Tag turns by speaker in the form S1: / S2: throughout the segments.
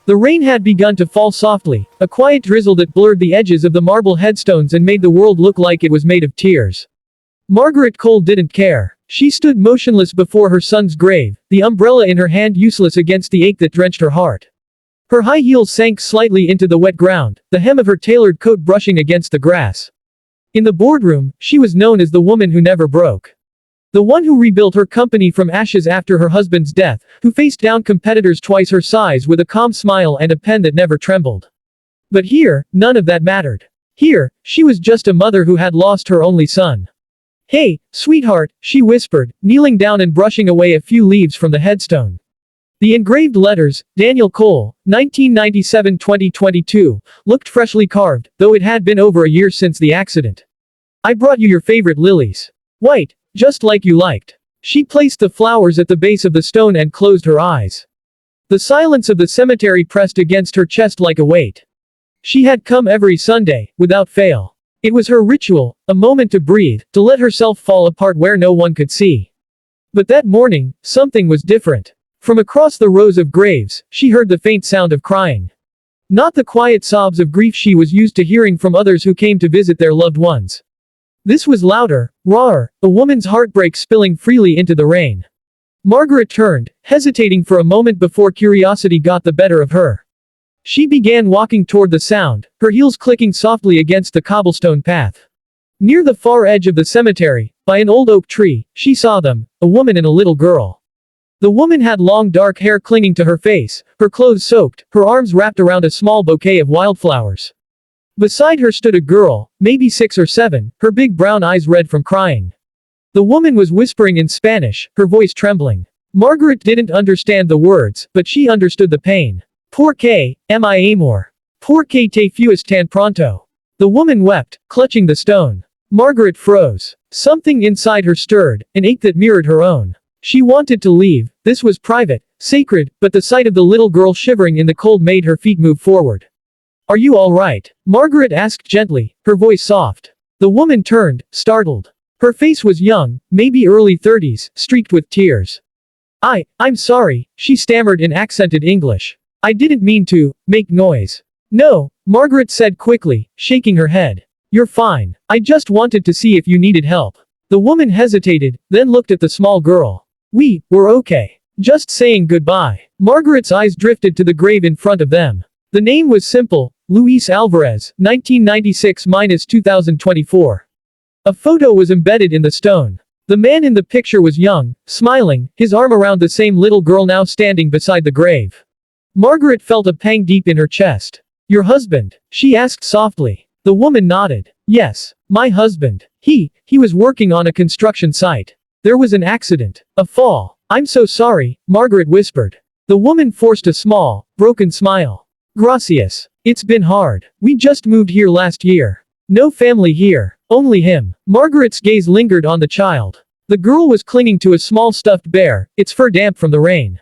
S1: The rain had begun to fall softly, a quiet drizzle that blurred the edges of the marble headstones and made the world look like it was made of tears. Margaret Cole didn't care. She stood motionless before her son's grave, the umbrella in her hand useless against the ache that drenched her heart. Her high heels sank slightly into the wet ground, the hem of her tailored coat brushing against the grass. In the boardroom, she was known as the woman who never broke. The one who rebuilt her company from ashes after her husband's death, who faced down competitors twice her size with a calm smile and a pen that never trembled. But here, none of that mattered. Here, she was just a mother who had lost her only son. "Hey, sweetheart," she whispered, kneeling down and brushing away a few leaves from the headstone. The engraved letters, Daniel Cole, 1997-2022, looked freshly carved, though it had been over a year since the accident. "I brought you your favorite lilies. White, just like you liked." She placed the flowers at the base of the stone and closed her eyes. The silence of the cemetery pressed against her chest like a weight. She had come every Sunday, without fail. It was her ritual, a moment to breathe, to let herself fall apart where no one could see. But that morning, something was different. From across the rows of graves, she heard the faint sound of crying. Not the quiet sobs of grief she was used to hearing from others who came to visit their loved ones. This was louder, rawer, a woman's heartbreak spilling freely into the rain. Margaret turned, hesitating for a moment before curiosity got the better of her. She began walking toward the sound, her heels clicking softly against the cobblestone path. Near the far edge of the cemetery, by an old oak tree, she saw them, a woman and a little girl. The woman had long dark hair clinging to her face, her clothes soaked, her arms wrapped around a small bouquet of wildflowers. Beside her stood a girl, maybe 6 or 7, her big brown eyes red from crying. The woman was whispering in Spanish, her voice trembling. Margaret didn't understand the words, but she understood the pain. "Por qué, mi amor? Por qué te fuiste tan pronto?" The woman wept, clutching the stone. Margaret froze. Something inside her stirred, an ache that mirrored her own. She wanted to leave, this was private, sacred, but the sight of the little girl shivering in the cold made her feet move forward. "Are you all right?" Margaret asked gently, her voice soft. The woman turned, startled. Her face was young, maybe early 30s, streaked with tears. I'm sorry," she stammered in accented English. "I didn't mean to make noise." "No," Margaret said quickly, shaking her head. "You're fine. I just wanted to see if you needed help." The woman hesitated, then looked at the small girl. We're okay. Just saying goodbye." Margaret's eyes drifted to the grave in front of them. The name was simple, Luis Alvarez, 1996-2024. A photo was embedded in the stone. The man in the picture was young, smiling, his arm around the same little girl now standing beside the grave. Margaret felt a pang deep in her chest. "Your husband?" she asked softly. The woman nodded. "Yes, my husband. He was working on a construction site. There was an accident. A fall. I'm so sorry," Margaret whispered. The woman forced a small, broken smile. "Gracias. It's been hard. We just moved here last year. No family here. Only him." Margaret's gaze lingered on the child. The girl was clinging to a small stuffed bear, its fur damp from the rain.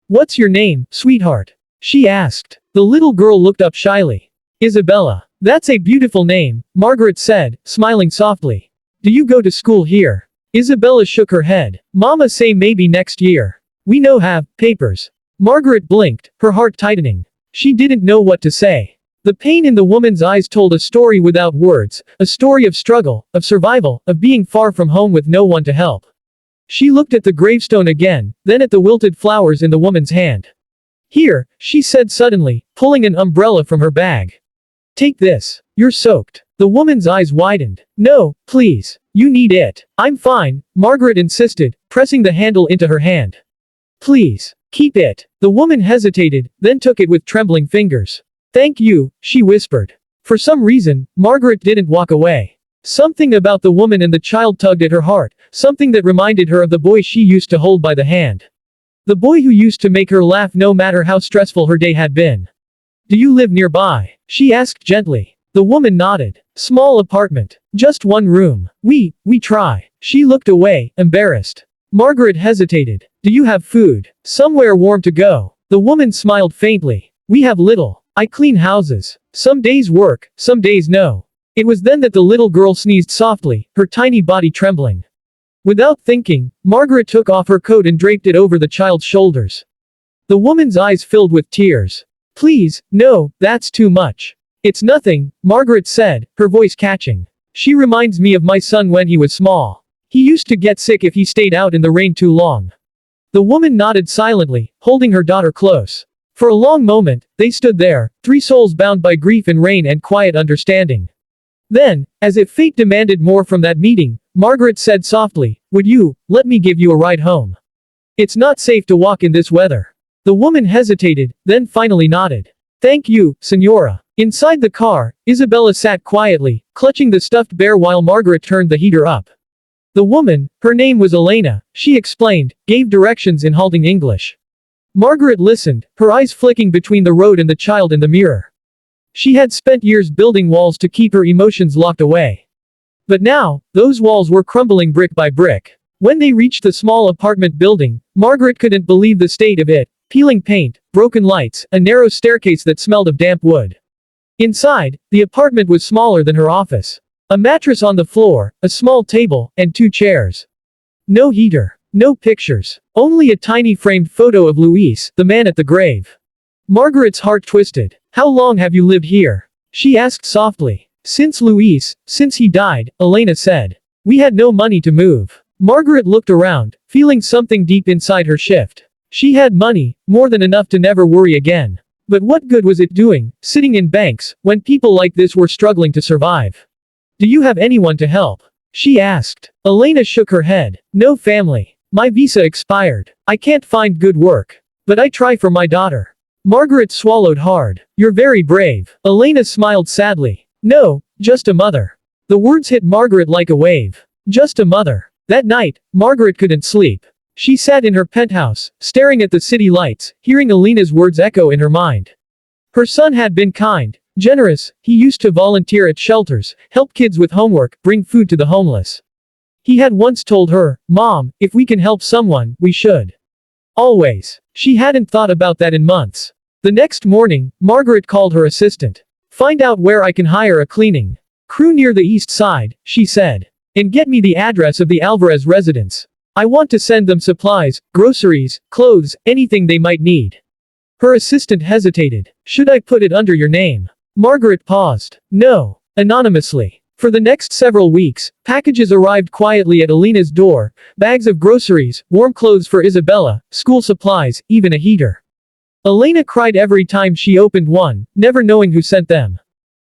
S1: "What's your name, sweetheart?" she asked. The little girl looked up shyly. "Isabella." "That's a beautiful name," Margaret said, smiling softly. "Do you go to school here?" Isabella shook her head. "Mama say maybe next year. We no have papers." Margaret blinked, her heart tightening. She didn't know what to say. The pain in the woman's eyes told a story without words, a story of struggle, of survival, of being far from home with no one to help. She looked at the gravestone again, then at the wilted flowers in the woman's hand. "Here," she said suddenly, pulling an umbrella from her bag. "Take this. You're soaked." The woman's eyes widened. "No, please. You need it." "I'm fine," Margaret insisted, pressing the handle into her hand. "Please. Keep it." The woman hesitated, then took it with trembling fingers. "Thank you," she whispered. For some reason, Margaret didn't walk away. Something about the woman and the child tugged at her heart, something that reminded her of the boy she used to hold by the hand. The boy who used to make her laugh no matter how stressful her day had been. "Do you live nearby?" she asked gently. The woman nodded. "Small apartment. Just one room. We try." She looked away, embarrassed. Margaret hesitated. "Do you have food? Somewhere warm to go?" The woman smiled faintly. "We have little. I clean houses. Some days work, some days no." It was then that the little girl sneezed softly, her tiny body trembling. Without thinking, Margaret took off her coat and draped it over the child's shoulders. The woman's eyes filled with tears. Please, no, that's too much. It's nothing, Margaret said, her voice catching. She reminds me of my son when he was small. He used to get sick if he stayed out in the rain too long. The woman nodded silently, holding her daughter close. For a long moment, they stood there, three souls bound by grief and rain and quiet understanding. Then, as if fate demanded more from that meeting, Margaret said softly, "Would you, let me give you a ride home? It's not safe to walk in this weather." The woman hesitated, then finally nodded. "Thank you, Senora." Inside the car, Isabella sat quietly, clutching the stuffed bear while Margaret turned the heater up. The woman, her name was Elena, she explained, gave directions in halting English. Margaret listened, her eyes flicking between the road and the child in the mirror. She had spent years building walls to keep her emotions locked away. But now, those walls were crumbling brick by brick. When they reached the small apartment building, Margaret couldn't believe the state of it: peeling paint, broken lights, a narrow staircase that smelled of damp wood. Inside, the apartment was smaller than her office. A mattress on the floor, a small table, and two chairs. No heater. No pictures. Only a tiny framed photo of Luis, the man at the grave. Margaret's heart twisted. "How long have you lived here?" she asked softly. "Since Luis, since he died," Elena said. "We had no money to move." Margaret looked around, feeling something deep inside her shift. She had money, more than enough to never worry again. But what good was it doing, sitting in banks, when people like this were struggling to survive? "Do you have anyone to help?" she asked. Elena shook her head. "No family. My visa expired. I can't find good work. But I try for my daughter." Margaret swallowed hard. "You're very brave." Elena smiled sadly. "No, just a mother." The words hit Margaret like a wave. Just a mother. That night, Margaret couldn't sleep. She sat in her penthouse, staring at the city lights, hearing Elena's words echo in her mind. Her son had been kind, generous. He used to volunteer at shelters, help kids with homework, bring food to the homeless. He had once told her, "Mom, if we can help someone, we should." Always. She hadn't thought about that in months. The next morning, Margaret called her assistant. "Find out where I can hire a cleaning crew near the east side," she said. "And get me the address of the Alvarez residence. I want to send them supplies, groceries, clothes, anything they might need." Her assistant hesitated. "Should I put it under your name?" Margaret paused. "No. Anonymously." For the next several weeks, packages arrived quietly at Elena's door: bags of groceries, warm clothes for Isabella, school supplies, even a heater. Elena cried every time she opened one, never knowing who sent them.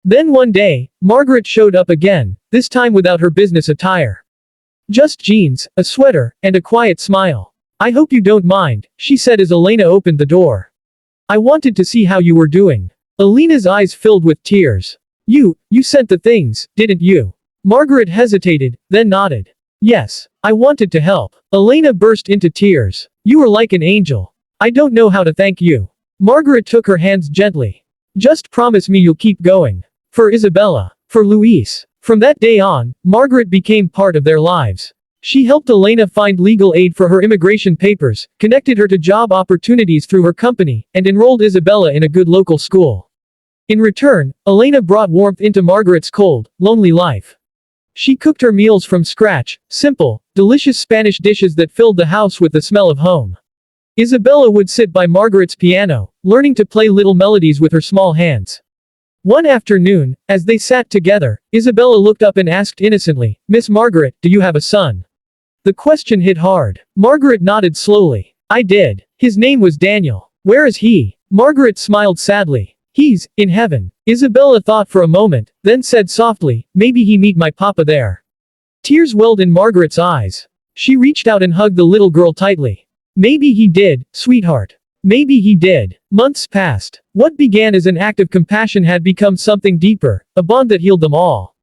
S1: Then one day, Margaret showed up again, this time without her business attire. Just jeans, a sweater, and a quiet smile. "I hope you don't mind," she said as Elena opened the door. "I wanted to see how you were doing." Elena's eyes filled with tears. You sent the things, didn't you?" Margaret hesitated, then nodded. "Yes. I wanted to help." Elena burst into tears. "You were like an angel. I don't know how to thank you." Margaret took her hands gently. "Just promise me you'll keep going. For Isabella. For Luis." From that day on, Margaret became part of their lives. She helped Elena find legal aid for her immigration papers, connected her to job opportunities through her company, and enrolled Isabella in a good local school. In return, Elena brought warmth into Margaret's cold, lonely life. She cooked her meals from scratch, simple, delicious Spanish dishes that filled the house with the smell of home. Isabella would sit by Margaret's piano, learning to play little melodies with her small hands. One afternoon, as they sat together, Isabella looked up and asked innocently, "Miss Margaret, do you have a son?" The question hit hard. Margaret nodded slowly. "I did. His name was Daniel." "Where is he?" Margaret smiled sadly. "He's in heaven." Isabella thought for a moment, then said softly, "Maybe he meet my papa there." Tears welled in Margaret's eyes. She reached out and hugged the little girl tightly. "Maybe he did, sweetheart. Maybe he did." Months passed. What began as an act of compassion had become something deeper, a bond that healed them all.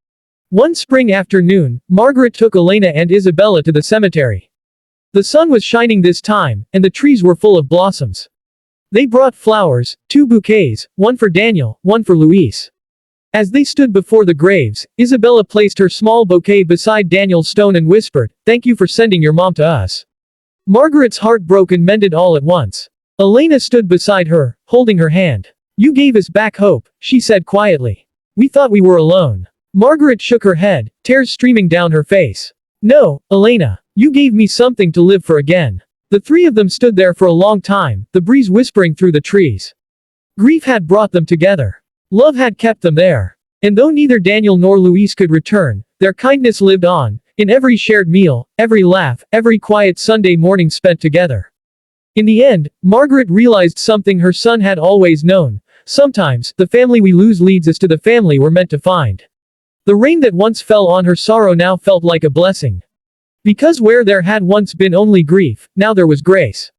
S1: One spring afternoon, Margaret took Elena and Isabella to the cemetery. The sun was shining this time, and the trees were full of blossoms. They brought flowers, 2 bouquets, one for Daniel, one for Luis. As they stood before the graves, Isabella placed her small bouquet beside Daniel's stone and whispered, "Thank you for sending your mom to us." Margaret's heart broke and mended all at once. Elena stood beside her, holding her hand. "You gave us back hope," she said quietly. "We thought we were alone." Margaret shook her head, tears streaming down her face. "No, Elena. You gave me something to live for again." The three of them stood there for a long time, the breeze whispering through the trees. Grief had brought them together. Love had kept them there. And though neither Daniel nor Luis could return, their kindness lived on, in every shared meal, every laugh, every quiet Sunday morning spent together. In the end, Margaret realized something her son had always known. Sometimes, the family we lose leads us to the family we're meant to find. The rain that once fell on her sorrow now felt like a blessing. Because where there had once been only grief, now there was grace.